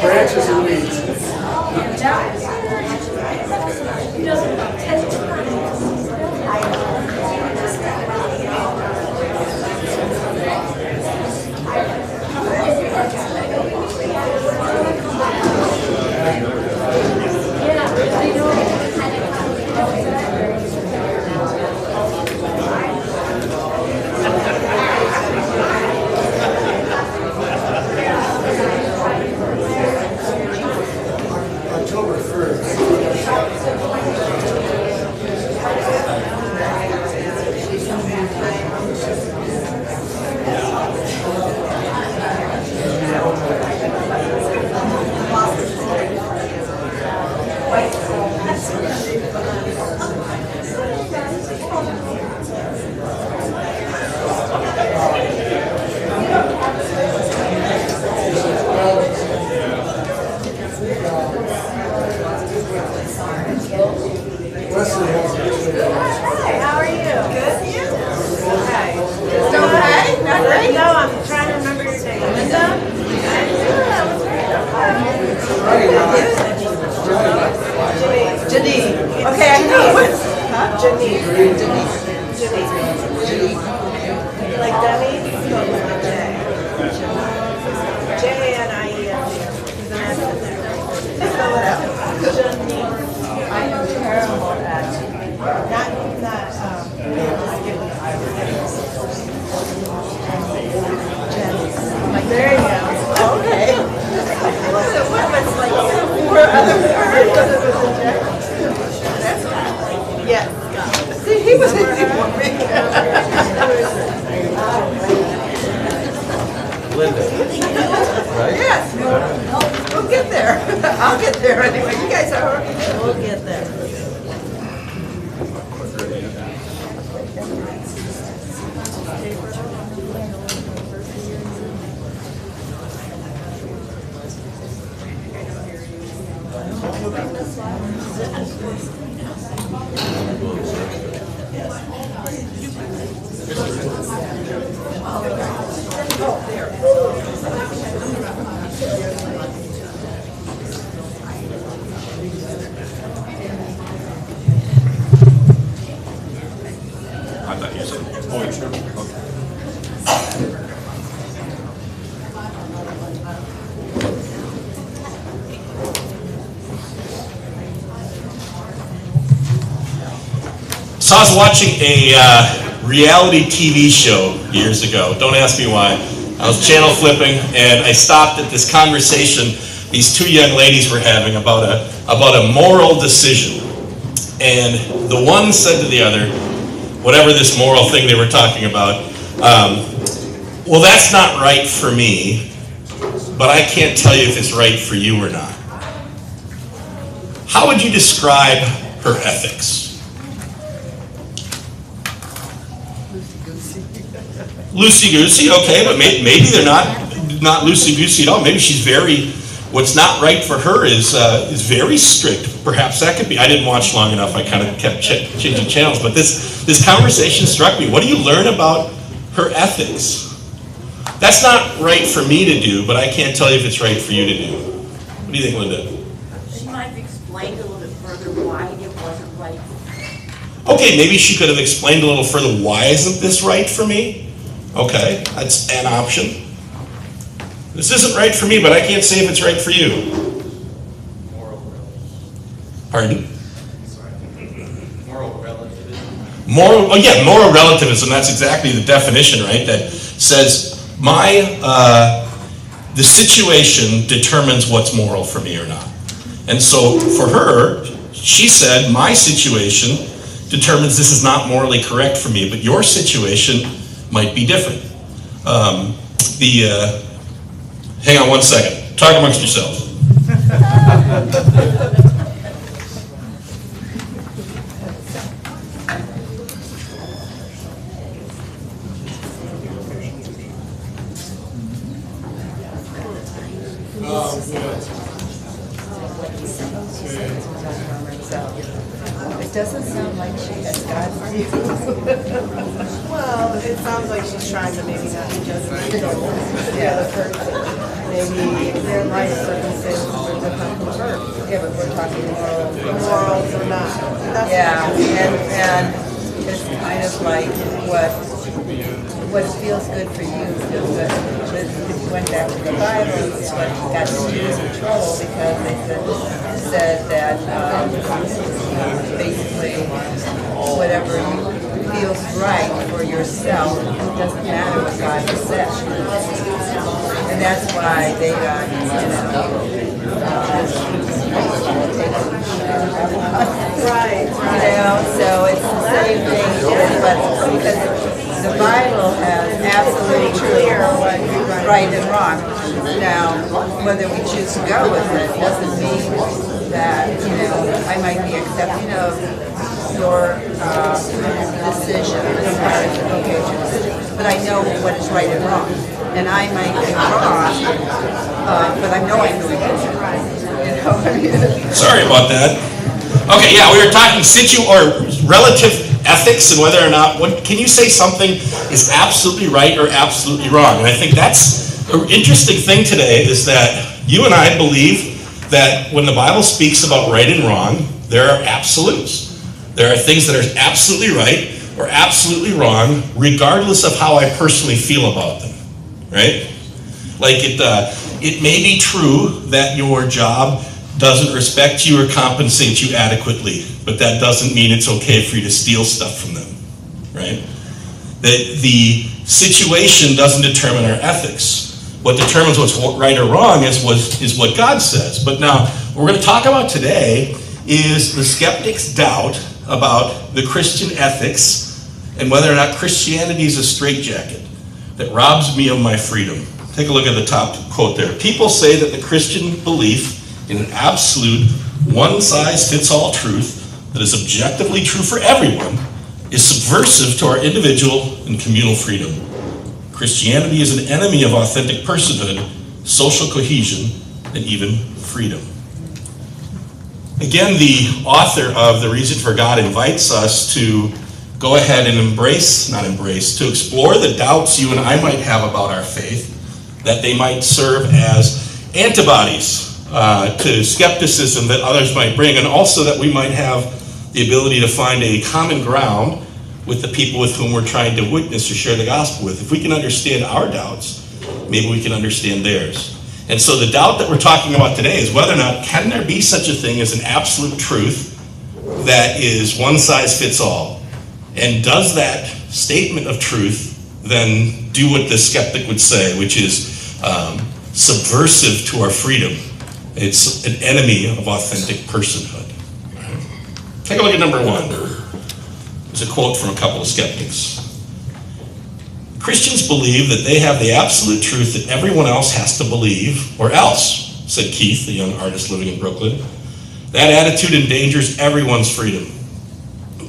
Branches and weeds. October 1st. Wesley has a picture. Hi, how are you? Good, you? Okay. Still okay? Not great? No, I'm trying to remember your name. Linda? Janine. Okay, I know it. Huh? Janine. Janine. Janine. Like Debbie? No, like J. J-A-N-I-E-N. There's an S in there. Spell it out. Janine. I am terrible at There you go. okay. So what was like Four other words. That's right. Yes. See, he was easy for me. Linda, right? Yes. We'll get there. I'll get there anyway. You guys are. We'll get there. I thought you said, oh, sure. Okay. So I was watching a reality TV show years ago. Don't ask me why. I was channel flipping, and I stopped at this conversation these two young ladies were having about a moral decision. And the one said to the other, whatever this moral thing they were talking about, well, that's not right for me, but I can't tell you if it's right for you or not. How would you describe her ethics? Loosey-goosey, okay, but maybe they're not loosey-goosey at all. Maybe she's what's not right for her is very strict. Perhaps that could be. I didn't watch long enough. I kind of kept changing channels. But this conversation struck me. What do you learn about her ethics? That's not right for me to do, but I can't tell you if it's right for you to do. What do you think, Linda? She might have explained a little bit further why it wasn't right. Okay, maybe she could have explained a little further, why isn't this right for me? Okay, that's an option. This isn't right for me, but I can't say if it's right for you. Moral relativism. Pardon? Moral relativism. Moral relativism, that's exactly the definition, right? That says, the situation determines what's moral for me or not. And so for her, she said, my situation determines this is not morally correct for me, but your situation might be different. Hang on one second. Talk amongst yourselves. It doesn't sound like she has God's view. Well, it sounds like she's trying to maybe not just the other person. Maybe their life circumstances are different from her. Yeah, but we're talking Morals or not. That's Yeah, and it's kind of like what feels good for you feels good. But if you went back to the Bible, it's what got the Jews in trouble because they said that basically whatever feels right for yourself, it doesn't matter what God has said. And that's why they got, right. So it's the same thing, but because the Bible has absolutely clear right and wrong. Now, whether we choose to go with it doesn't mean that, I might be accepting of your decision as far as the vocation decision, but I know what is right and wrong. And I might be wrong, but I know I'm doing it right. Sorry about that. Okay, yeah, we were talking relative ethics and whether or not, can you say something is absolutely right or absolutely wrong? And I think that's an interesting thing today is that you and I believe that when the Bible speaks about right and wrong, there are absolutes. There are things that are absolutely right or absolutely wrong, regardless of how I personally feel about them, right? Like it may be true that your job doesn't respect you or compensate you adequately, but that doesn't mean it's okay for you to steal stuff from them, right? That the situation doesn't determine our ethics. What determines what's right or wrong is what God says. But now, what we're going to talk about today is the skeptic's doubt about the Christian ethics and whether or not Christianity is a straitjacket that robs me of my freedom. Take a look at the top quote there. People say that the Christian belief in an absolute, one-size-fits-all truth that is objectively true for everyone is subversive to our individual and communal freedom. Christianity is an enemy of authentic personhood, social cohesion, and even freedom. Again, the author of The Reason for God invites us to go ahead and to explore the doubts you and I might have about our faith, that they might serve as antibodies to skepticism that others might bring, and also that we might have the ability to find a common ground with the people with whom we're trying to witness or share the gospel with. If we can understand our doubts, maybe we can understand theirs. And so the doubt that we're talking about today is whether or not can there be such a thing as an absolute truth that is one size fits all? And does that statement of truth then do what the skeptic would say, which is subversive to our freedom. It's an enemy of authentic personhood. Take a look at number 1. There's a quote from a couple of skeptics. Christians believe that they have the absolute truth that everyone else has to believe, or else, said Keith, the young artist living in Brooklyn. That attitude endangers everyone's freedom.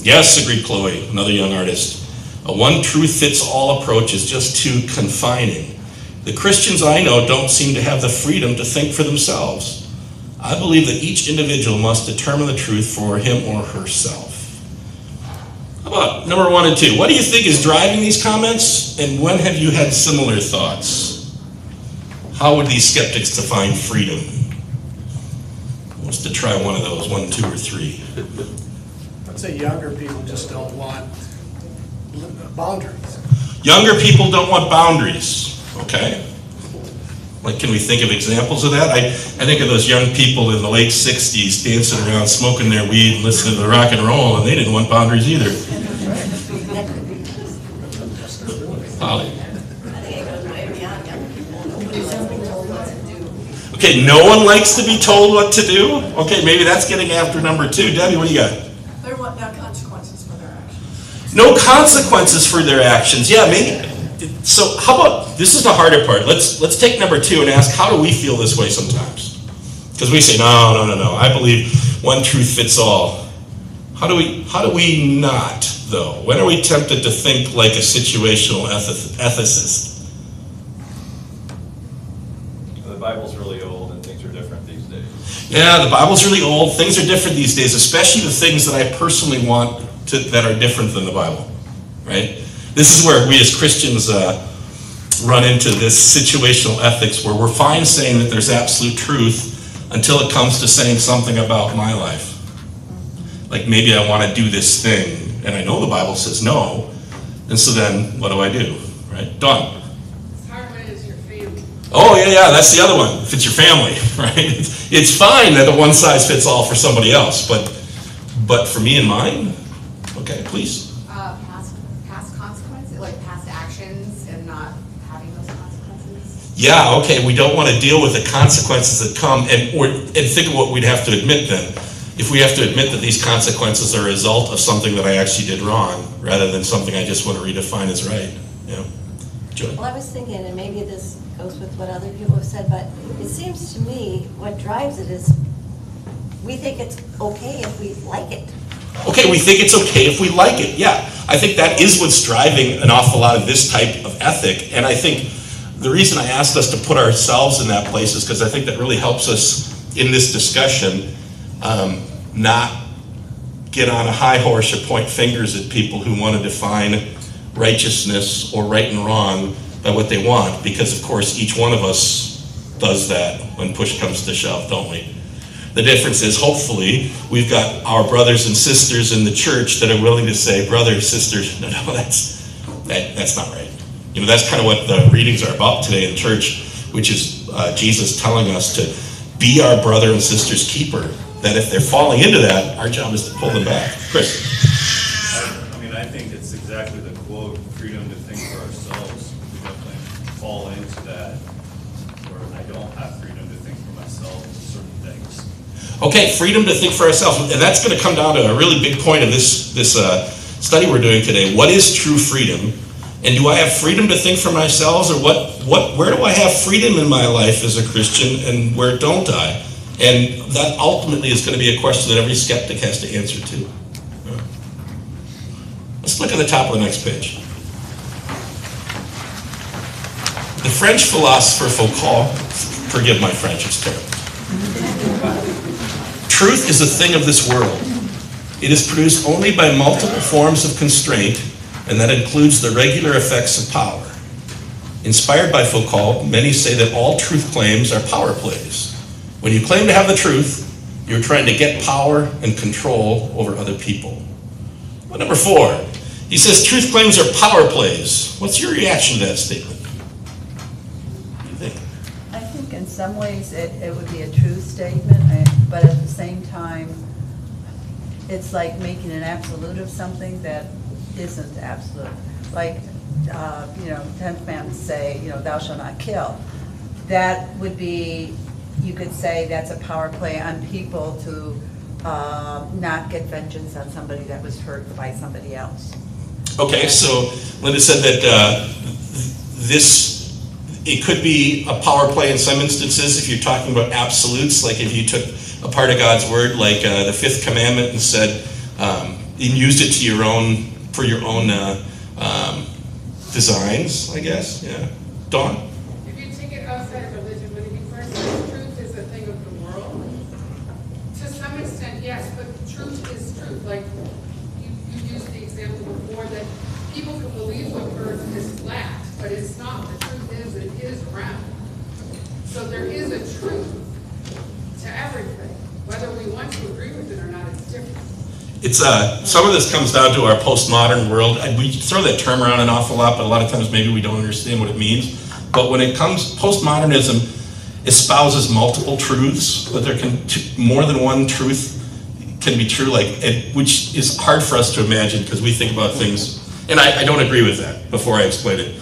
Yes, agreed Chloe, another young artist. A one-truth-fits-all approach is just too confining. The Christians I know don't seem to have the freedom to think for themselves. I believe that each individual must determine the truth for him or herself. How about number 1 and 2? What do you think is driving these comments, and when have you had similar thoughts? How would these skeptics define freedom? Who wants to try one of those, 1, 2, or 3? I'd say younger people just don't want boundaries. Younger people don't want boundaries, okay? Like, can we think of examples of that? I think of those young people in the late 60s dancing around, smoking their weed and listening to the rock and roll, and they didn't want boundaries either. Holly. Okay, no one likes to be told what to do? Okay, maybe that's getting after number 2. Debbie, what do you got? They want no consequences for their actions. No consequences for their actions. Yeah, maybe. So how about, this is the harder part. Let's take number 2 and ask, how do we feel this way sometimes? Because we say, no. I believe one truth fits all. How do we not, though? When are we tempted to think like a situational ethicist? The Bible's really old and things are different these days. Yeah, the Bible's really old. Things are different these days, especially the things that I personally want that are different than the Bible, right? This is where we as Christians run into this situational ethics where we're fine saying that there's absolute truth until it comes to saying something about my life. Like maybe I want to do this thing, and I know the Bible says no, and so then what do I do, right? Done. Hard way is your family. Oh, yeah, that's the other one. If it's your family, right? It's fine that a one size fits all for somebody else, but for me and mine, okay, please. Past consequences, like past actions and not having those consequences. Yeah, okay, we don't want to deal with the consequences that come, and think of what we'd have to admit then. If we have to admit that these consequences are a result of something that I actually did wrong, rather than something I just want to redefine as right, you know? Joy. Well, I was thinking, and maybe this goes with what other people have said, but it seems to me what drives it is we think it's okay if we like it. Okay, we think it's okay if we like it, yeah. I think that is what's driving an awful lot of this type of ethic, and I think the reason I asked us to put ourselves in that place is because I think that really helps us in this discussion not get on a high horse or point fingers at people who want to define righteousness or right and wrong by what they want, because of course each one of us does that when push comes to shove, don't we? The difference is hopefully we've got our brothers and sisters in the church that are willing to say, brothers, sisters, no, that's not right. You know, that's kind of what the readings are about today in church, which is Jesus telling us to be our brother and sister's keeper. That if they're falling into that, our job is to pull them back. Chris. I think it's exactly the quote, freedom to think for ourselves. We definitely fall into that, where I don't have freedom to think for myself in certain things. Okay, freedom to think for ourselves. And that's going to come down to a really big point of this study we're doing today. What is true freedom? And do I have freedom to think for myself, or where do I have freedom in my life as a Christian, and where don't I? And that ultimately is going to be a question that every skeptic has to answer to. Let's look at the top of the next page. The French philosopher Foucault, forgive my French, it's terrible. Truth is a thing of this world. It is produced only by multiple forms of constraint, and that includes the regular effects of power. Inspired by Foucault, many say that all truth claims are power plays. When you claim to have the truth, you're trying to get power and control over other people. But number 4, he says truth claims are power plays. What's your reaction to that statement? What do you think? I think in some ways it would be a true statement, but at the same time, it's like making an absolute of something that isn't absolute. Like 10th commandment say, thou shalt not kill. That would be, you could say that's a power play on people to not get vengeance on somebody that was hurt by somebody else. Okay, so Linda said that it could be a power play in some instances if you're talking about absolutes, like if you took a part of God's word, like the fifth commandment, and said, and used it for your own designs, I guess. Yeah. Dawn? If you take it outside of religion, but if you first say truth is a thing of the world, to some extent, yes, but truth is truth. Like, you used the example before that people can believe the earth is flat, but it's not. The truth is it is round. So there is a truth to everything. Whether we want to agree with it or not, it's different. It's some of this comes down to our postmodern world. We throw that term around an awful lot, but a lot of times maybe we don't understand what it means. But when it comes, postmodernism espouses multiple truths, but there can more than one truth can be true, which is hard for us to imagine because we think about things. And I don't agree with that. Before I explain it,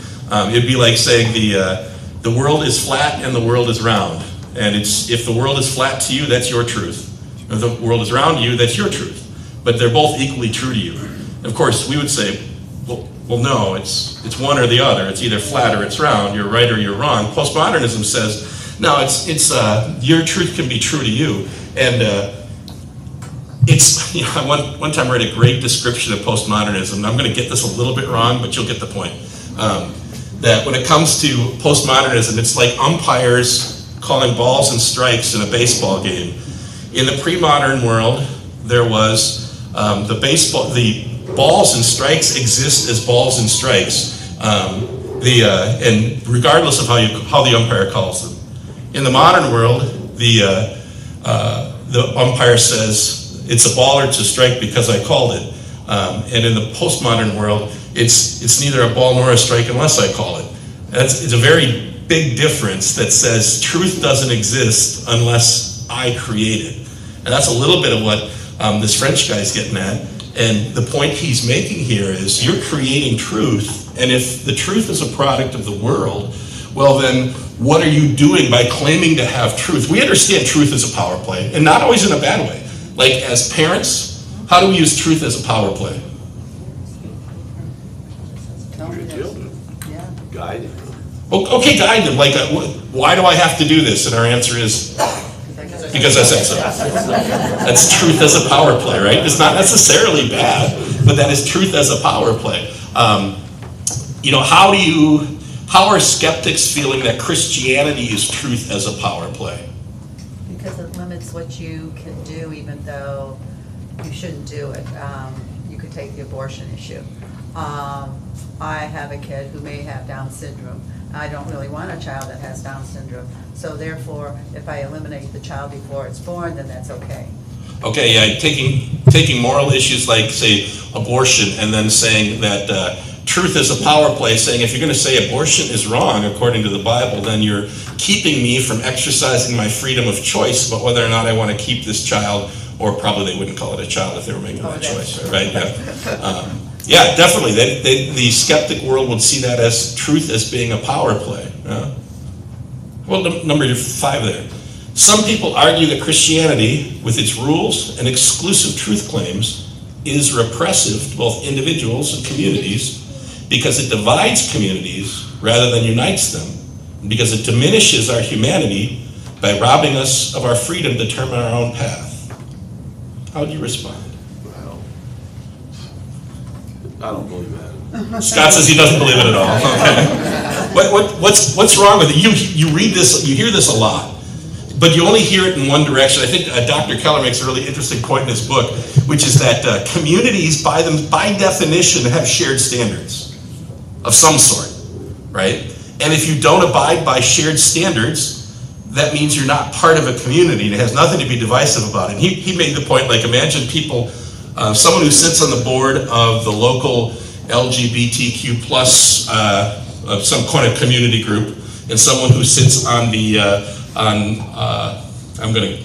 it'd be like saying the world is flat and the world is round. And if the world is flat to you, that's your truth. If the world is round to you, that's your truth. But they're both equally true to you. Of course, we would say, well, no, it's one or the other. It's either flat or it's round. You're right or you're wrong. Postmodernism says, no, it's your truth can be true to you. And I one time read a great description of postmodernism. And I'm going to get this a little bit wrong, but you'll get the point. That when it comes to postmodernism, it's like umpires calling balls and strikes in a baseball game. In the pre-modern world, there was the balls and strikes exist as balls and strikes, and regardless of how the umpire calls them. In the modern world, the umpire says it's a ball or it's a strike because I called it. And in the postmodern world, it's neither a ball nor a strike unless I call it. It's a very big difference that says truth doesn't exist unless I create it. And that's a little bit of what this French guy's getting at. And the point he's making here is you're creating truth, and if the truth is a product of the world, well then what are you doing by claiming to have truth? We understand truth as a power play, and not always in a bad way. Like as parents, how do we use truth as a power play? Your children. Yeah. Guiding. Okay, guide them. Like, why do I have to do this? And our answer is, because I said so. That's truth as a power play, right? It's not necessarily bad, but that is truth as a power play. How are skeptics feeling that Christianity is truth as a power play? Because it limits what you can do, even though you shouldn't do it. You could take the abortion issue. I have a kid who may have Down syndrome. I don't really want a child that has Down syndrome. So therefore, if I eliminate the child before it's born, then that's okay. Okay, yeah, taking moral issues like, say, abortion, and then saying that truth is a power play, saying if you're going to say abortion is wrong according to the Bible, then you're keeping me from exercising my freedom of choice about whether or not I want to keep this child, or probably they wouldn't call it a child if they were making that choice, right? Yeah. Yeah, definitely. The skeptic world would see that as truth as being a power play. Well, number 5 there. Some people argue that Christianity, with its rules and exclusive truth claims, is repressive to both individuals and communities because it divides communities rather than unites them, because it diminishes our humanity by robbing us of our freedom to determine our own path. How do you respond? I don't believe that. Scott says he doesn't believe it at all. Okay. What's wrong with it? You read this, you hear this a lot, but you only hear it in one direction. I think Dr. Keller makes a really interesting point in his book, which is that communities, by definition, have shared standards of some sort, right? And if you don't abide by shared standards, that means you're not part of a community, and it has nothing to be divisive about it. He made the point, like, imagine people. Someone who sits on the board of the local LGBTQ plus some kind of community group, and someone who sits on the I'm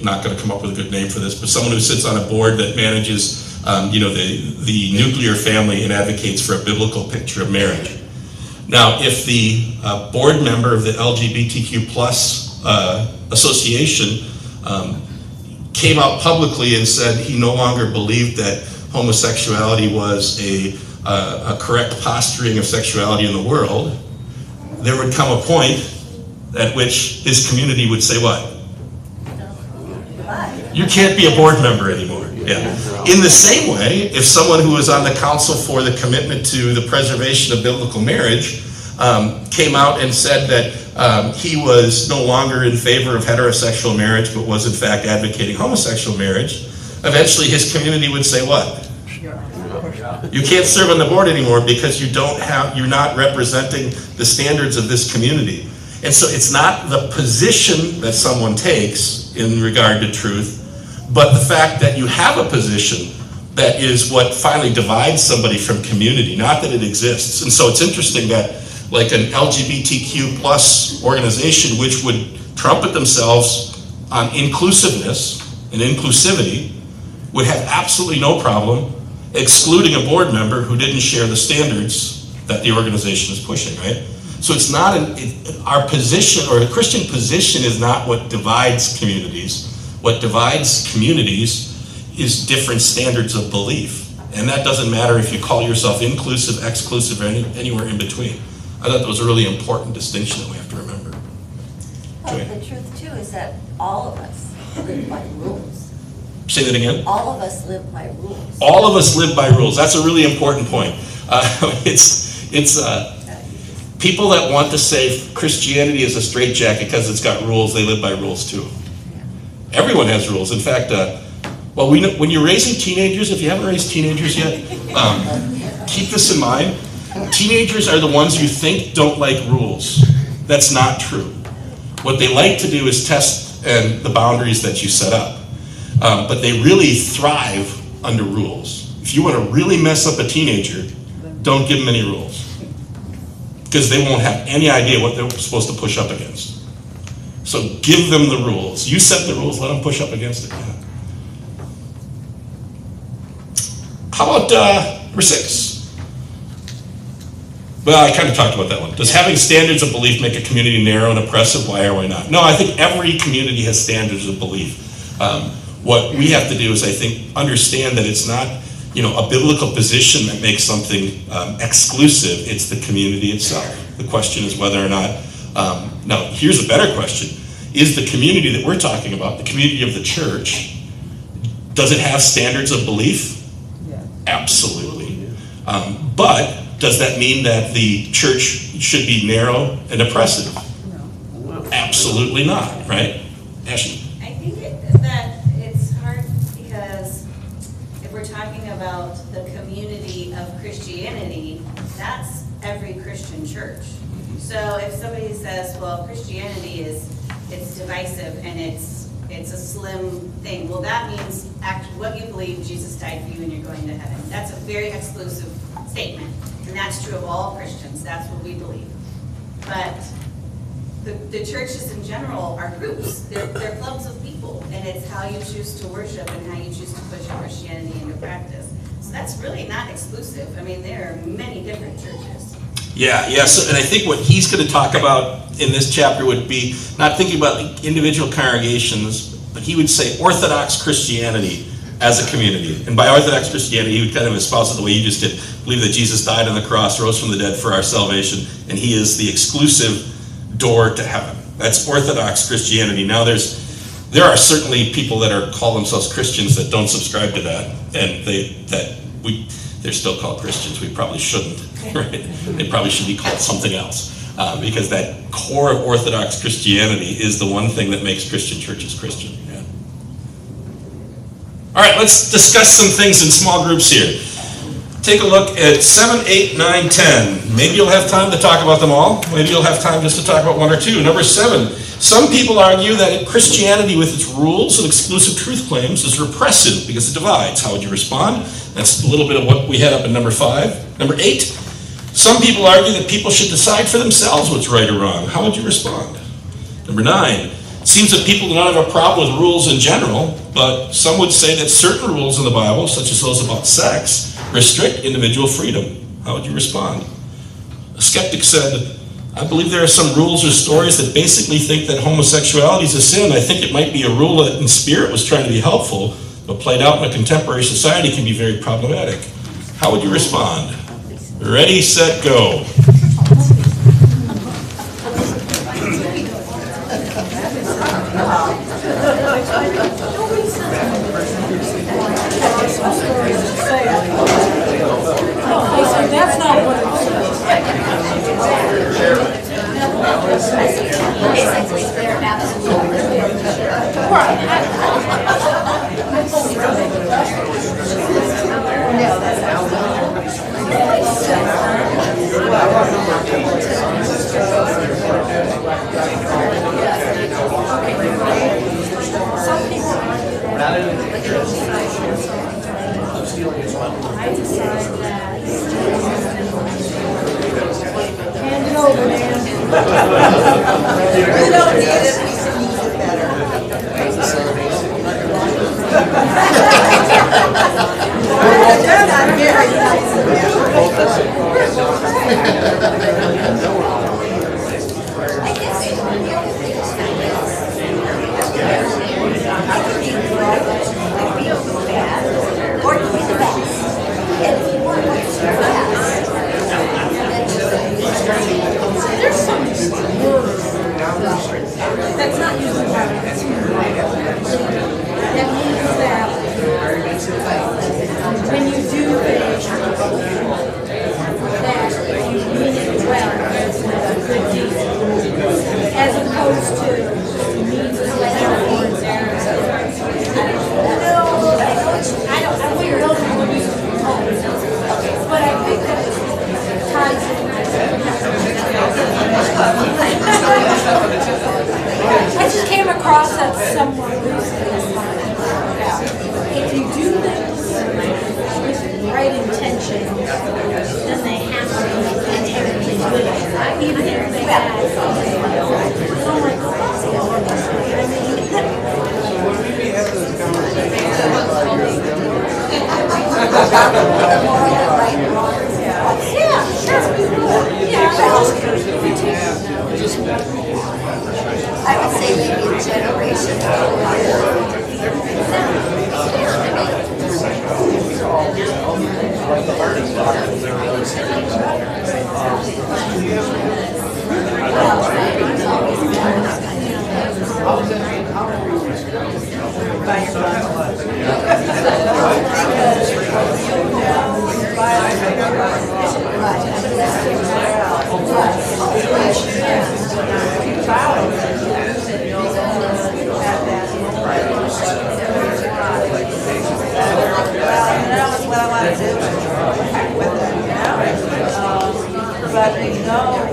not going to come up with a good name for this, but someone who sits on a board that manages the nuclear family and advocates for a biblical picture of marriage. Now, if the board member of the LGBTQ plus association came out publicly and said he no longer believed that homosexuality was a correct posturing of sexuality in the world, there would come a point at which his community would say what? You can't be a board member anymore. Yeah. In the same way, if someone who was on the council for the commitment to the preservation of biblical marriage came out and said that he was no longer in favor of heterosexual marriage, but was in fact advocating homosexual marriage, eventually his community would say what? You can't serve on the board anymore because you're not representing the standards of this community. And so it's not the position that someone takes in regard to truth, but the fact that you have a position that is what finally divides somebody from community, not that it exists. And so it's interesting that like an LGBTQ plus organization which would trumpet themselves on inclusiveness and inclusivity would have absolutely no problem excluding a board member who didn't share the standards that the organization is pushing, right? So it's not our position, or a Christian position is not what divides communities. What divides communities is different standards of belief. And that doesn't matter if you call yourself inclusive, exclusive, or anywhere in between. I thought that was a really important distinction that we have to remember. Well, the truth too is that all of us live by rules. Say that again? All of us live by rules. All of us live by rules. That's a really important point. People that want to say Christianity is a straitjacket because it's got rules, they live by rules too. Everyone has rules. In fact, when you're raising teenagers, if you haven't raised teenagers yet, keep this in mind. Teenagers are the ones you think don't like rules. That's not true. What they like to do is test the boundaries that you set up. But they really thrive under rules. If you want to really mess up a teenager, don't give them any rules. Because they won't have any idea what they're supposed to push up against. So give them the rules. You set the rules, let them push up against it. Yeah. How about number 6? Well, I kind of talked about that one. Does having standards of belief make a community narrow and oppressive? Why or why not? No, I think every community has standards of belief. What we have to do is, I think, understand that it's not, a biblical position that makes something exclusive. It's the community itself. The question is whether or not. Now, here's a better question: is the community that we're talking about, the community of the church, does it have standards of belief? Yeah. Absolutely. But does that mean that the church should be narrow and oppressive? No. Absolutely not. Right, Ashley? I think that it's hard because if we're talking about the community of Christianity, that's every Christian church. So if somebody says, well, Christianity it's divisive and it's a slim thing, well, that means what you believe, Jesus died for you and you're going to heaven. That's a very exclusive statement, and that's true of all Christians. That's what we believe. But the churches in general are groups. They're clubs of people, and it's how you choose to worship and how you choose to push your Christianity into practice. So that's really not exclusive. I mean, there are many different churches. Yeah. So, and I think what he's going to talk about in this chapter would be not thinking about individual congregations, but he would say Orthodox Christianity as a community. And by Orthodox Christianity, he would kind of espouse it the way you just did. Believe that Jesus died on the cross, rose from the dead for our salvation, and he is the exclusive door to heaven. That's Orthodox Christianity. Now there are certainly people that call themselves Christians that don't subscribe to that, and they're still called Christians. We probably shouldn't, right? They probably should be called something else, because that core of Orthodox Christianity is the one thing that makes Christian churches Christian. Yeah. All right, let's discuss some things in small groups here. Take a look at 7, 8, 9, 10. Maybe you'll have time to talk about them all. Maybe you'll have time just to talk about one or two. Number 7, some people argue that Christianity with its rules and exclusive truth claims is repressive because it divides. How would you respond? That's a little bit of what we had up in number 5. Number 8, some people argue that people should decide for themselves what's right or wrong. How would you respond? Number 9, it seems that people do not have a problem with rules in general, but some would say that certain rules in the Bible, such as those about sex, restrict individual freedom. How would you respond? A skeptic said, I believe there are some rules or stories that basically think that homosexuality is a sin. I think it might be a rule that in spirit was trying to be helpful, but played out in a contemporary society can be very problematic. How would you respond? Ready, set, go. That's not what it Basically, they're absolutely. Hand it over, man. We don't need it, we can use it better. They're not very nice. Or do the best. And if you want to do the best, There's some words that's not used in the Bible. That means that when you do things, that you mean it well, it's a good deed. As opposed to means to I don't think those are what used to be called. But I think that ties in. I just came across that somewhere recently. If you do things with the right intention, then they have to be inherently good, even if they bad. So I'm like, I would say maybe a generation. But we know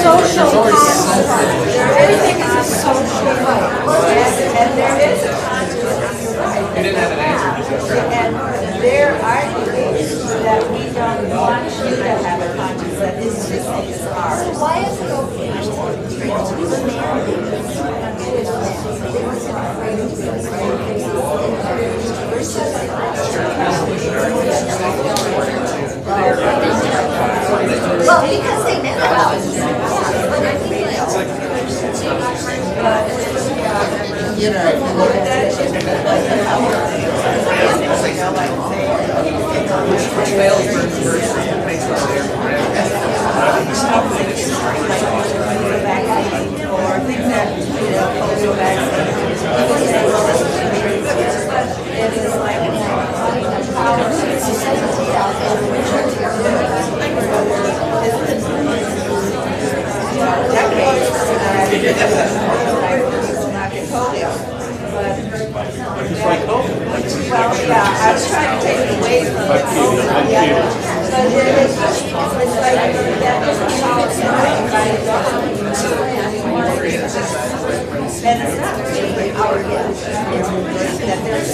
social construct. Everything is a social right. and there is a consequence, you're right. You didn't have an answer. And there are beliefs that we don't want you to have a conscience that is missing as ours. Why is it okay to treat a man well, because they never always You Well, yeah, I was trying to take it away from the COVID, but it's like that doesn't solve something, right? And it's not really our gift. It's that they're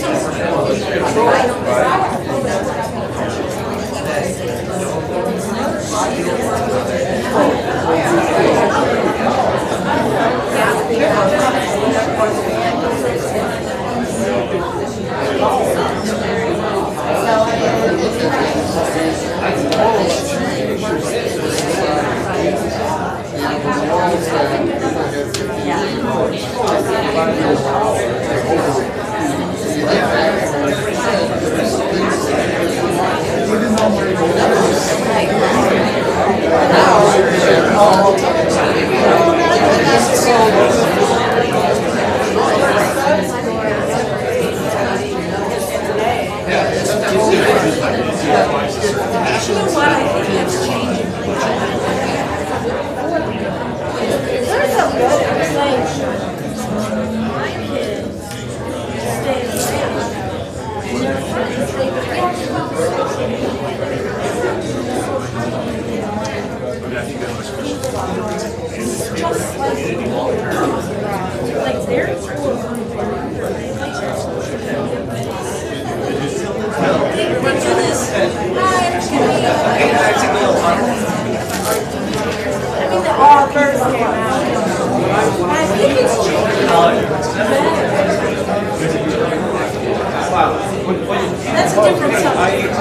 That's a different subject.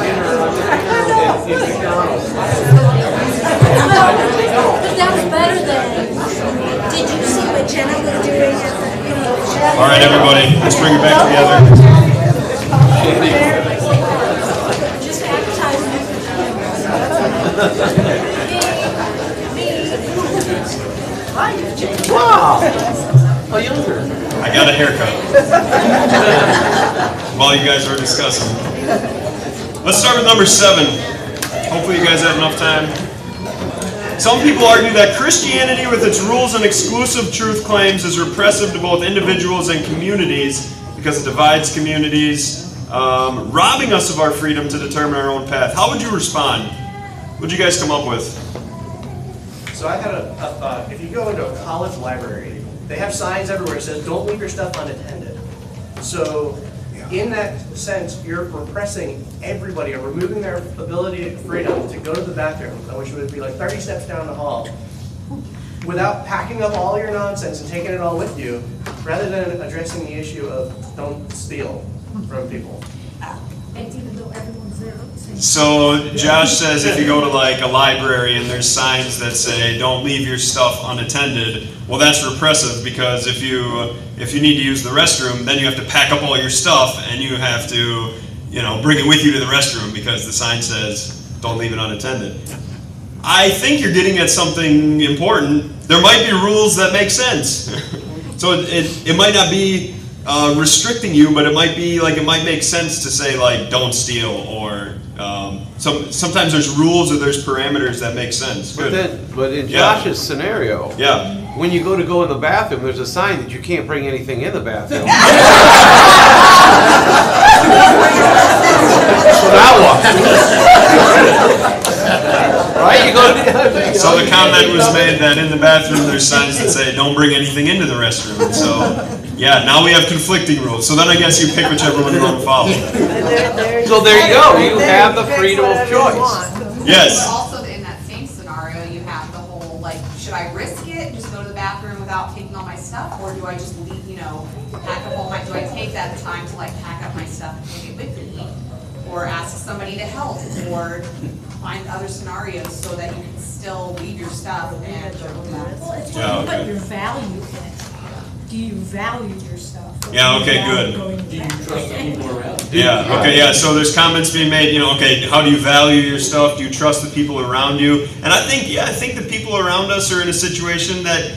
But that's better than, did you see what Jenna was doing at the? All right, everybody, let's bring it back together. Just advertising. Wow. A younger. I got a haircut. While you guys were discussing. Let's start with number 7. Hopefully you guys have enough time. Some people argue that Christianity with its rules and exclusive truth claims is repressive to both individuals and communities because it divides communities, robbing us of our freedom to determine our own path. How would you respond? What did you guys come up with? So I had a thought. If you go into a college library, they have signs everywhere that says, don't leave your stuff unattended. So in that sense, you're repressing everybody or removing their ability, freedom to go to the bathroom, which would be like 30 steps down the hall, without packing up all your nonsense and taking it all with you, rather than addressing the issue of don't steal from people. And even though everyone's there. So Josh says if you go to like a library and there's signs that say don't leave your stuff unattended, well that's repressive because if you need to use the restroom, then you have to pack up all your stuff and you have to, bring it with you to the restroom because the sign says don't leave it unattended. I think you're getting at something important. There might be rules that make sense. So it might not be restricting you, but it might make sense to say like don't steal or sometimes there's rules or there's parameters that make sense. Good. But in Josh's scenario, when you go in the bathroom, there's a sign that you can't bring anything in the bathroom. So now what? Right? So the comment was made that in the bathroom there's signs that say don't bring anything into the restroom. And so now we have conflicting rules. So then I guess you pick whichever one you want to follow. So there you go. You have the freedom of choice. Yes. Also, in that same scenario, you have the whole, should I risk it and just go to the bathroom without taking all my stuff? Or do I just leave, pack up all my, do I take that time to pack up my stuff and take it with me? Or ask somebody to help? Or find other scenarios so that you can still leave your stuff and go back? Well, it's when you put your value in it. Do you value your stuff? Yeah, okay, good. Do you trust the people around you? Yeah, okay, yeah, so there's comments being made, how do you value your stuff? Do you trust the people around you? And I think the people around us are in a situation that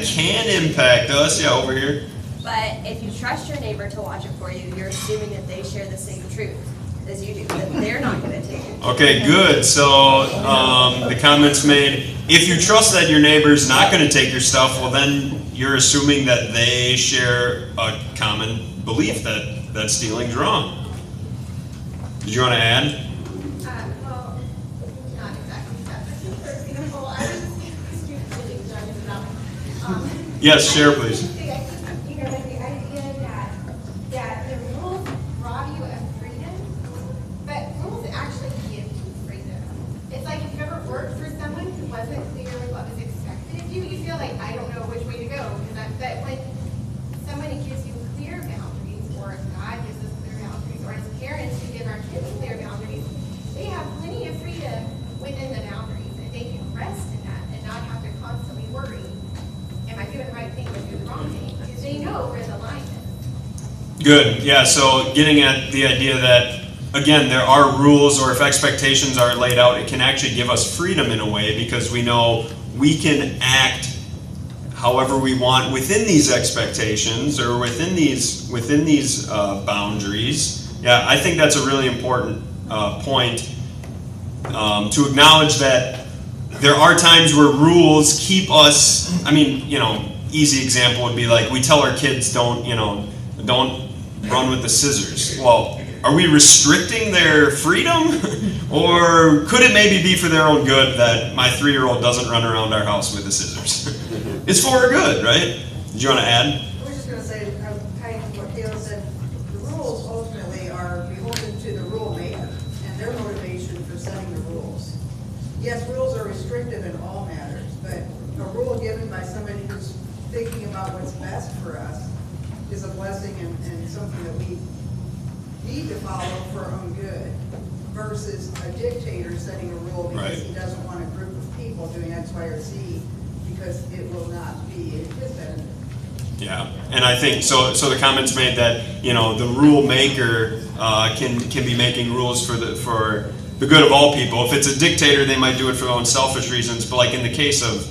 can impact us. Yeah, over here. But if you trust your neighbor to watch it for you, you're assuming that they share the same truth as you do, that they're not going to take it. Okay, good. So the comments made, if you trust that your neighbor's not going to take your stuff, well then you're assuming that they share a common belief that stealing's wrong. Did you want to add? Well, not exactly that. For example, I was just really talking about. Yes, share please. I think Good, yeah, so getting at the idea that, again, there are rules, or if expectations are laid out, it can actually give us freedom in a way, because we know we can act however we want within these expectations, or within these boundaries. Yeah, I think that's a really important point, to acknowledge that there are times where rules keep us, I mean, easy example would be like, we tell our kids don't run with the scissors. Well, are we restricting their freedom? Or could it maybe be for their own good that my 3-year-old doesn't run around our house with the scissors? It's for her good, right? Did you want to add? I was just going to say, kind of what Caleb said, the rules ultimately are beholden to the rule maker and their motivation for setting the rules. Yes, rules are restrictive in all matters, but a rule given by somebody who's thinking about what's best for us is a blessing and something that we need to follow for our own good, versus a dictator setting a rule because he doesn't want a group of people doing X, Y, or Z because it will not be in his benefit. Yeah, and I think so the comments made that the rule maker can be making rules for the good of all people. If it's a dictator, they might do it for their own selfish reasons. But like in the case of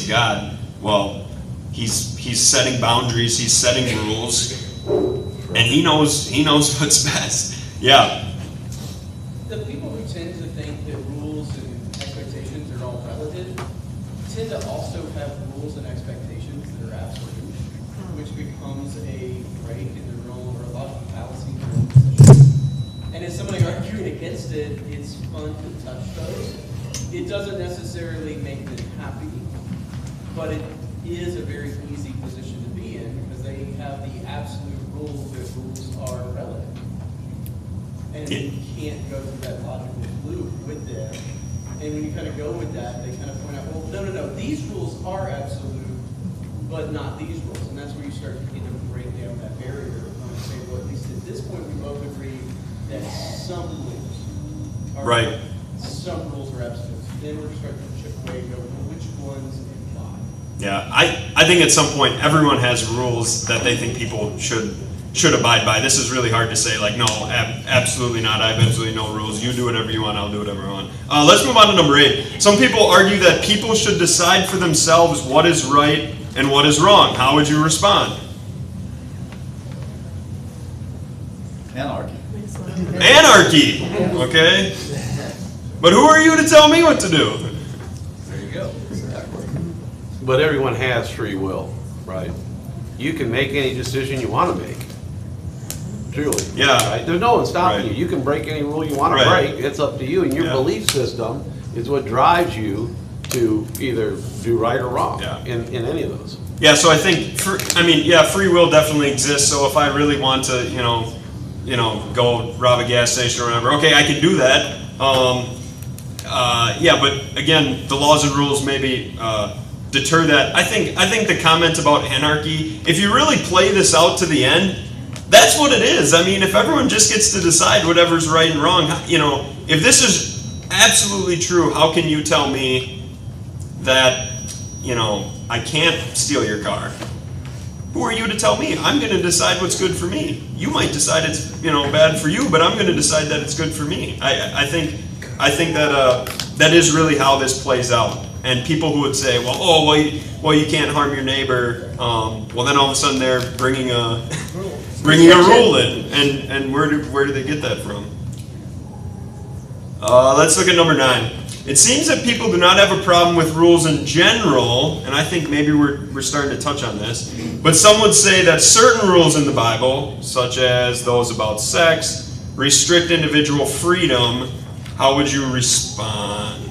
God, well, he's setting boundaries, he's setting rules, and he knows what's best. Yeah. The people who tend to think that rules and expectations are all relative tend to also have rules and expectations that are absolute, which becomes a break in their own, or a lot of fallacy in their own position. And as somebody arguing against it, it's fun to touch those. It doesn't necessarily make them happy, but it is a very easy position to be in because they have the absolute rules that rules are relative. And you can't go through that logical loop with them. And when you kind of go with that, they kind of point out, well, no, these rules are absolute, but not these rules. And that's where you start to begin to break down that barrier and say, well, at least at this point, we both agree that some rules are right. Some rules are absolute. Then we're starting to chip away and go, well, which ones and why? Yeah, I think at some point everyone has rules that they think people should abide by. This is really hard to say, like, no, absolutely not. I have absolutely no rules. You do whatever you want, I'll do whatever I want. Let's move on to number 8. Some people argue that people should decide for themselves what is right and what is wrong. How would you respond? Anarchy. Anarchy, okay? But who are you to tell me what to do? There you go. But everyone has free will, right? You can make any decision you want to make. Truly. Yeah. Right? There's no one stopping you. You can break any rule you want to break. It's up to you. And your belief system is what drives you to either do right or wrong in any of those. Yeah, so I think, free will definitely exists. So if I really want to, go rob a gas station or whatever, okay, I can do that. But again, the laws and rules maybe deter that. I think the comment about anarchy, if you really play this out to the end, that's what it is. I mean, if everyone just gets to decide whatever's right and wrong, if this is absolutely true, how can you tell me that, I can't steal your car? Who are you to tell me? I'm going to decide what's good for me. You might decide it's, bad for you, but I'm going to decide that it's good for me. I think that is really how this plays out. And people who would say, well, you can't harm your neighbor. Well, then all of a sudden they're bringing a rule in, and where do they get that from? Let's look at number 9. It seems that people do not have a problem with rules in general, and I think maybe we're starting to touch on this, but some would say that certain rules in the Bible, such as those about sex, restrict individual freedom. How would you respond?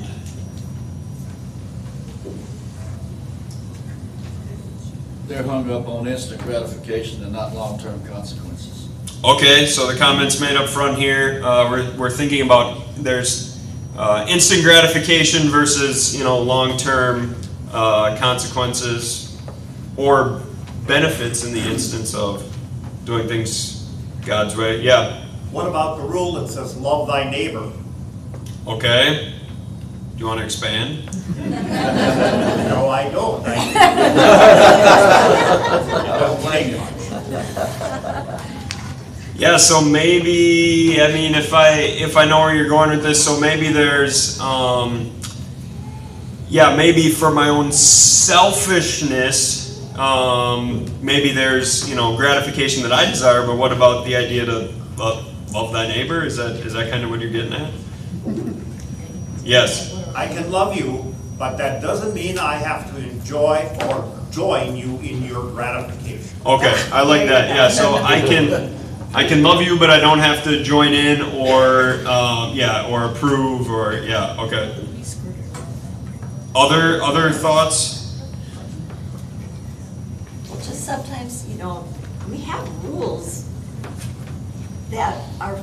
They're hung up on instant gratification and not long-term consequences. Okay, so the comments made up front here, we're thinking about there's instant gratification versus long-term consequences or benefits in the instance of doing things God's way. Yeah. What about the rule that says love thy neighbor? Okay. Do you want to expand? No, I don't. I don't like it. Yeah, so maybe, I mean, if I know where you're going with this, so maybe there's, yeah, maybe for my own selfishness, maybe there's, you know, gratification that I desire, but what about the idea to love thy neighbor? Is that kind of what you're getting at? Yes. I can love you, but that doesn't mean I have to enjoy or join you in your gratification. Okay, I like that. Yeah, so I can love you, but I don't have to join in or or approve or okay. Other thoughts? Well, just sometimes, you know, we have rules that are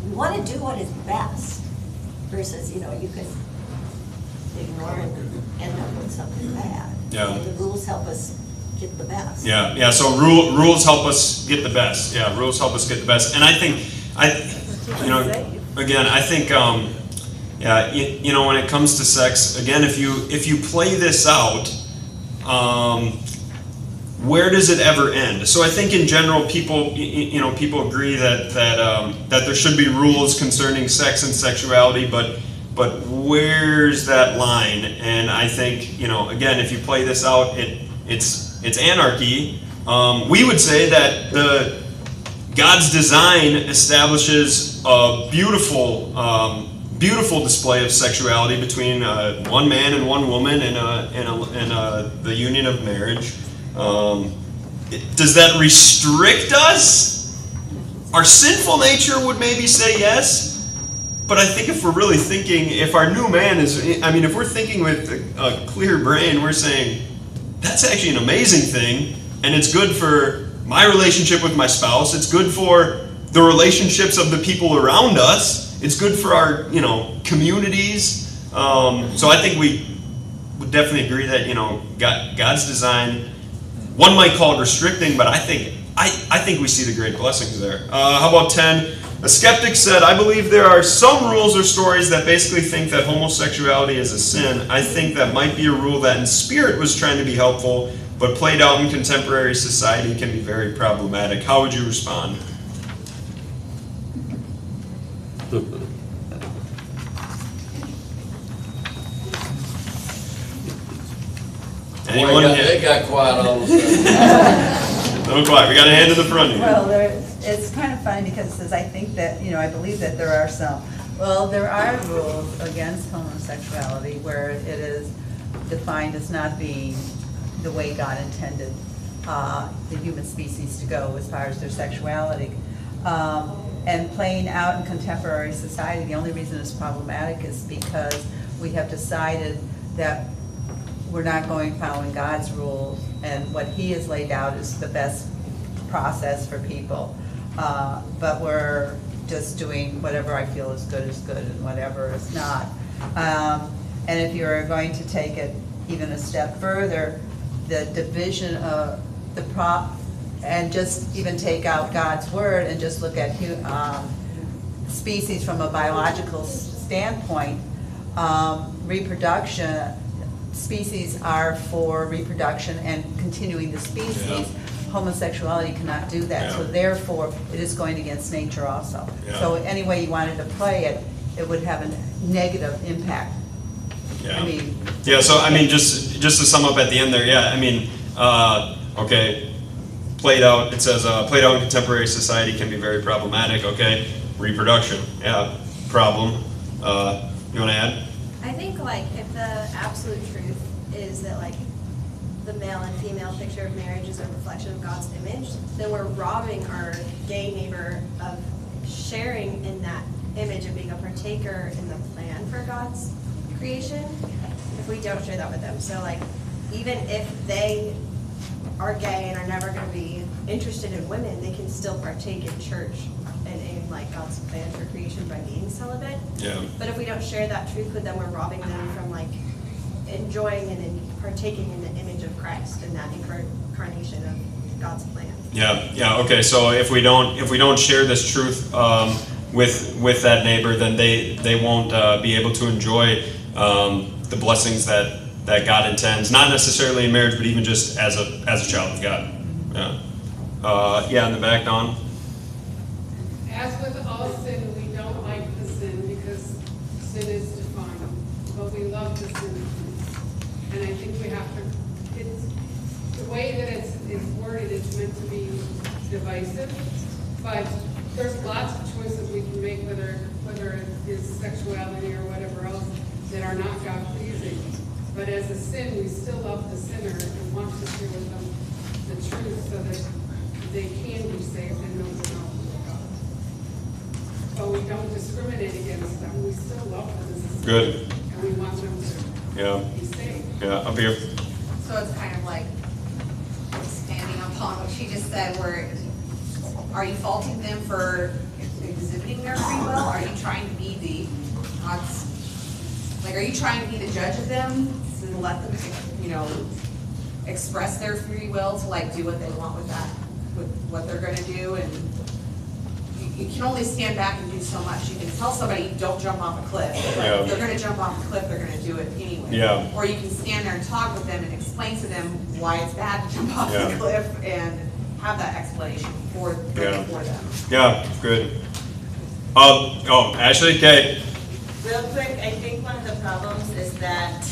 we want to do what is best versus, you know, you can ignore it and end up with something bad. Yeah. And the rules help us get the best. Yeah. So rules help us get the best. Yeah, rules help us get the best. And I think, I think, you know, when it comes to sex, again, if you play this out, where does it ever end? So I think in general, people agree that there should be rules concerning sex and sexuality, but where's that line? And I think, you know, again, if you play this out, it's anarchy. We would say that God's design establishes a beautiful display of sexuality between one man and one woman in the union of marriage. Does that restrict us? Our sinful nature would maybe say yes, but I think if we're really thinking, if our new man if we're thinking with a clear brain, we're saying, that's actually an amazing thing, and it's good for my relationship with my spouse, it's good for the relationships of the people around us, it's good for our, you know, communities. So I think we would definitely agree that, you know, God's design, one might call it restricting, but I think we see the great blessings there. How about 10? A skeptic said, I believe there are some rules or stories that basically think that homosexuality is a sin. I think that might be a rule that in spirit was trying to be helpful, but played out in contemporary society can be very problematic. How would you respond? Anyone? They got quiet all of a sudden. No quiet. We got a hand in the front here. Well, it's kind of funny because it says, I think that, you know, I believe that there are some. Well, there are rules against homosexuality where it is defined as not being the way God intended the human species to go as far as their sexuality. And playing out in contemporary society, the only reason it's problematic is because we have decided that we're not following God's rules, and what He has laid out is the best process for people. But we're just doing whatever I feel is good and whatever is not. And if you're going to take it even a step further, the division of and just even take out God's word and just look at species from a biological standpoint, reproduction. Species are for reproduction and continuing the species. Yeah. Homosexuality cannot do that, yeah. So therefore it is going against nature also. Yeah. So any way you wanted to play it, it would have a negative impact. Yeah. Just to sum up at the end there, okay, played out, it says played out in contemporary society can be very problematic, okay? Reproduction, yeah, problem. You want to add? I think, like, if the absolute truth is that, like, the male and female picture of marriage is a reflection of God's image, then we're robbing our gay neighbor of sharing in that image of being a partaker in the plan for God's creation if we don't share that with them. So, like, even if they are gay and are never going to be interested in women, they can still partake in church and in, like, God's plan for creation by being celibate. Yeah. But if we don't share that truth with them, we're robbing them from, like, enjoying and partaking in the image of Christ and that incarnation of God's plan. Yeah. Okay. So if we don't share this truth with that neighbor, then they won't be able to enjoy the blessings that God intends, not necessarily in marriage, but even just as a child of God. Yeah. Yeah, in the back, Dawn. As with all sin, we don't like the sin because sin is defined, but we love the sin. And I think we have to, it's, the way that it's worded, it's meant to be divisive, but there's lots of choices we can make, whether it is sexuality or whatever else, that are not God-pleasing. But as a sin, we still love the sinner and want to share with them the truth so that they can be saved and know the knowledge of God. But we don't discriminate against them. We still love them as a sinner. Good. And we want them to be saved. Yeah, up here. So it's kind of like expanding upon what she just said, where are you faulting them for exhibiting their free will? Are you trying to be are you trying to be the judge of them to let them, express their free will to like do what they want with that, with what they're going to do? And you can only stand back and do so much. You can tell somebody don't jump off a cliff. But if they're going to jump off a cliff, they're going to do it anyway. Yeah. Or you can stand there and talk with them and explain to them why it's bad to jump off the cliff and have that explanation for them. Yeah, good. Ashley, Kate. Real quick, I think one of the problems is that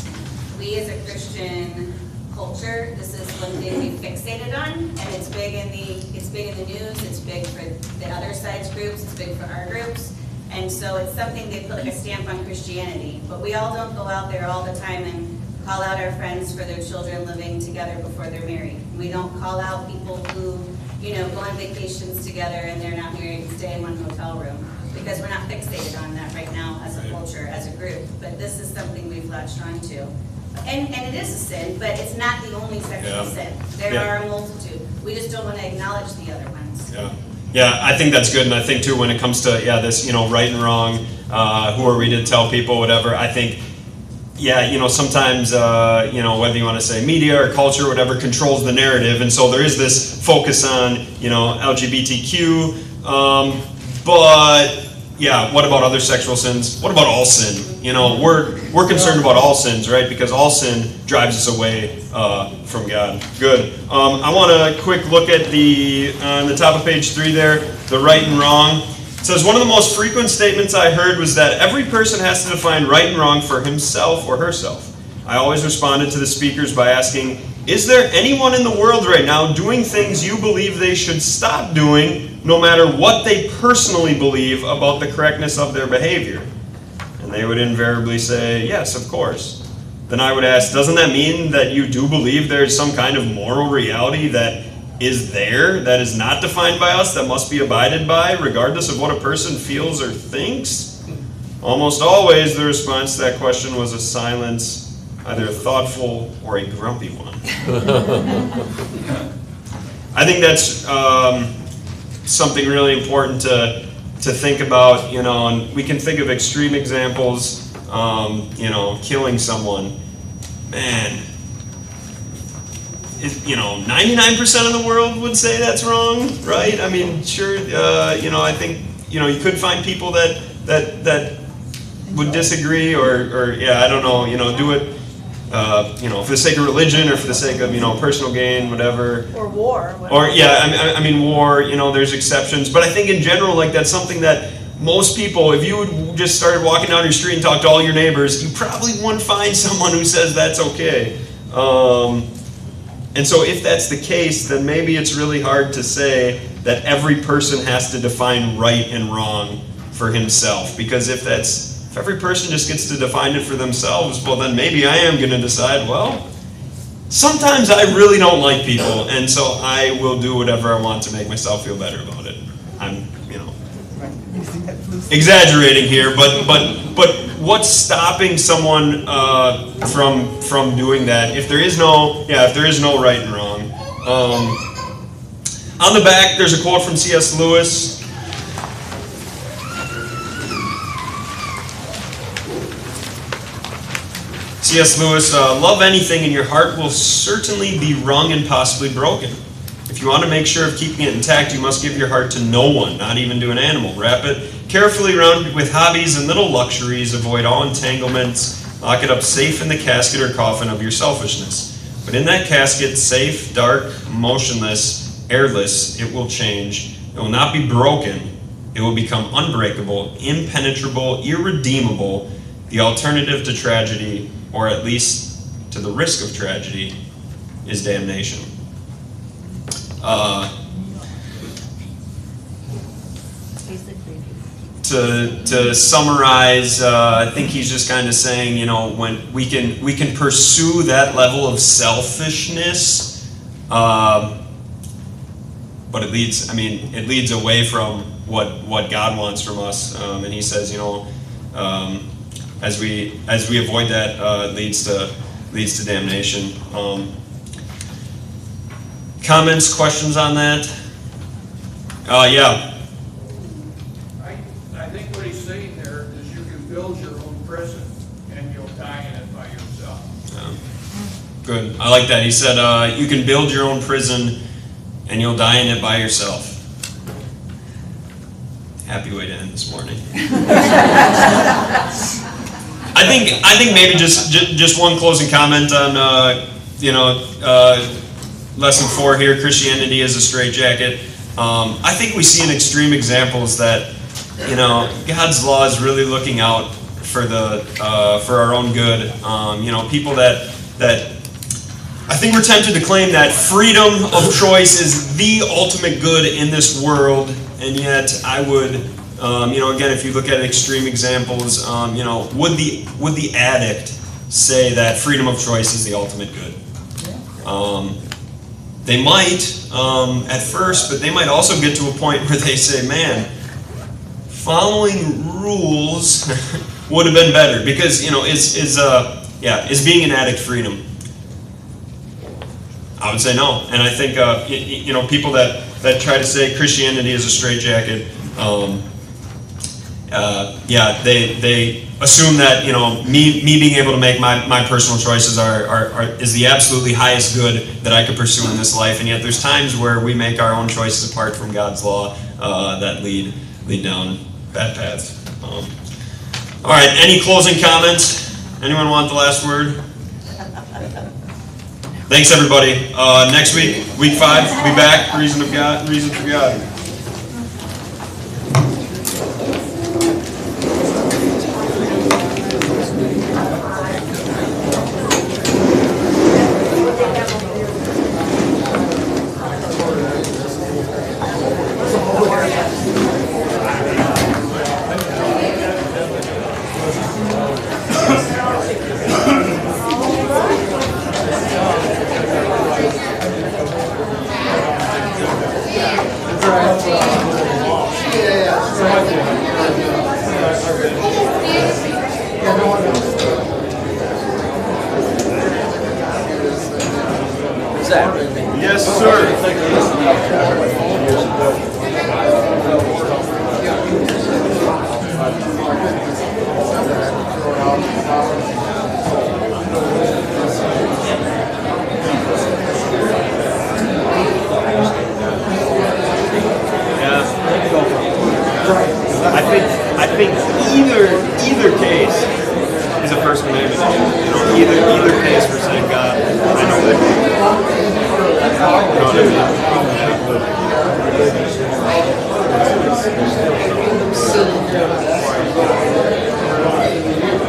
we as a Christian culture, this is one thing we fixated on, and it's big in the news, it's big for the other side's groups, it's big for our groups, and so it's something they put like a stamp on Christianity. But we all don't go out there all the time and call out our friends for their children living together before they're married. We don't call out people who, go on vacations together and they're not married and stay in one hotel room, because we're not fixated on that right now as a culture, as a group. But this is something we've latched on to. And it is a sin, but it's not the only sexual sin. There are a multitude. We just don't want to acknowledge the other ones. Yeah, I think that's good, and I think too when it comes to this right and wrong, who are we to tell people, whatever. I think sometimes whether you want to say media or culture or whatever controls the narrative, and so there is this focus on LGBTQ, but what about other sexual sins? What about all sin? We're concerned about all sins, right? Because all sin drives us away from God. Good. I want a quick look at on the top of page 3 there, the right and wrong. It says, one of the most frequent statements I heard was that every person has to define right and wrong for himself or herself. I always responded to the speakers by asking, is there anyone in the world right now doing things you believe they should stop doing, no matter what they personally believe about the correctness of their behavior? And they would invariably say, yes, of course. Then I would ask, doesn't that mean that you do believe there's some kind of moral reality that is there, that is not defined by us, that must be abided by, regardless of what a person feels or thinks? Almost always the response to that question was a silence, either a thoughtful or a grumpy one. I think that's something really important to think about, and we can think of extreme examples, killing someone. Man, 99% of the world would say that's wrong, right? I mean, sure, I think, you could find people that would disagree or I don't know, do it, for the sake of religion or for the sake of, personal gain, whatever. Or war. Or, I mean, war, there's exceptions. But I think in general, that's something that most people, if you just started walking down your street and talked to all your neighbors, you probably wouldn't find someone who says that's okay. And so if that's the case, then maybe it's really hard to say that every person has to define right and wrong for himself. Because if every person just gets to define it for themselves, well then maybe I am going to decide, well, sometimes I really don't like people, and so I will do whatever I want to make myself feel better about it. I'm, exaggerating here, but what's stopping someone from doing that if there is no right and wrong? On the back, there's a quote from C.S. Lewis. C.S. Lewis, love anything and your heart will certainly be wrung and possibly broken. If you want to make sure of keeping it intact, you must give your heart to no one, not even to an animal. Wrap it carefully around with hobbies and little luxuries. Avoid all entanglements. Lock it up safe in the casket or coffin of your selfishness. But in that casket, safe, dark, motionless, airless, it will change. It will not be broken. It will become unbreakable, impenetrable, irredeemable. The alternative to tragedy, or at least to the risk of tragedy, is damnation. To summarize, I think he's just kind of saying, you know, when we can pursue that level of selfishness, but it leads away from what God wants from us. And he says, you know, as we avoid that, it leads to damnation. Comments, questions on that? Yeah. I think what he's saying there is you can build your own prison and you'll die in it by yourself. Good. I like that. He said, you can build your own prison and you'll die in it by yourself. Happy way to end this morning. I think maybe just one closing comment on lesson 4 here. Christianity is a straitjacket. I think we see in extreme examples that God's law is really looking out for our own good. People that I think we're tempted to claim that freedom of choice is the ultimate good in this world, and yet I would, again, if you look at extreme examples, would the addict say that freedom of choice is the ultimate good? They might at first, but they might also get to a point where they say, man, following rules would have been better, because is being an addict freedom? I would say no. And I think people that try to say Christianity is a straitjacket, they assume that me being able to make my personal choices is the absolutely highest good that I could pursue in this life, and yet there's times where we make our own choices apart from God's law that lead down bad paths. All right, any closing comments? Anyone want the last word? Thanks, everybody. Next week, week 5, we'll be back. Reason for God. Yes, sir. I think either case is a First Commandment. Either case for saying, God, I know that.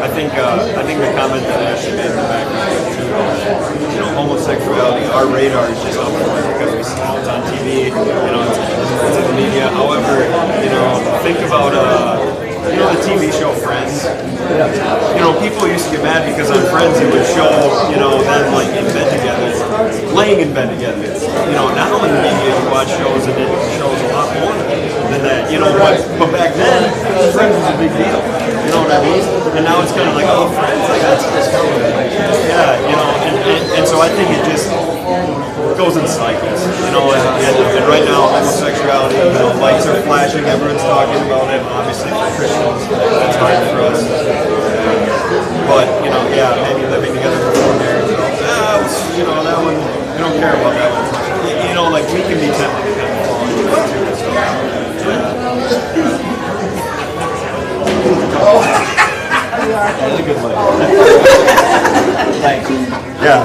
I think the comment that Ashley made in the background too, homosexuality, our radar is just up for it because we see it's on TV, it's in the media. However, think about the TV show Friends. People used to get mad because on Friends it would show, them like in bed together, laying in bed together. Now in the media you watch shows and it shows a lot more than that. But back then, Friends was a big deal. You know what I mean? And now it's kind of like, oh, Friends, like that's just and so I think it just goes in cycles. And right now homosexuality, lights are flashing, everyone's talking about it. Obviously for Christians, that's hard for us. But maybe living together before marriage. That one, we don't care about that one. Like we can be tempted to kind of fall into that too. That's a good one. Thanks. Yeah.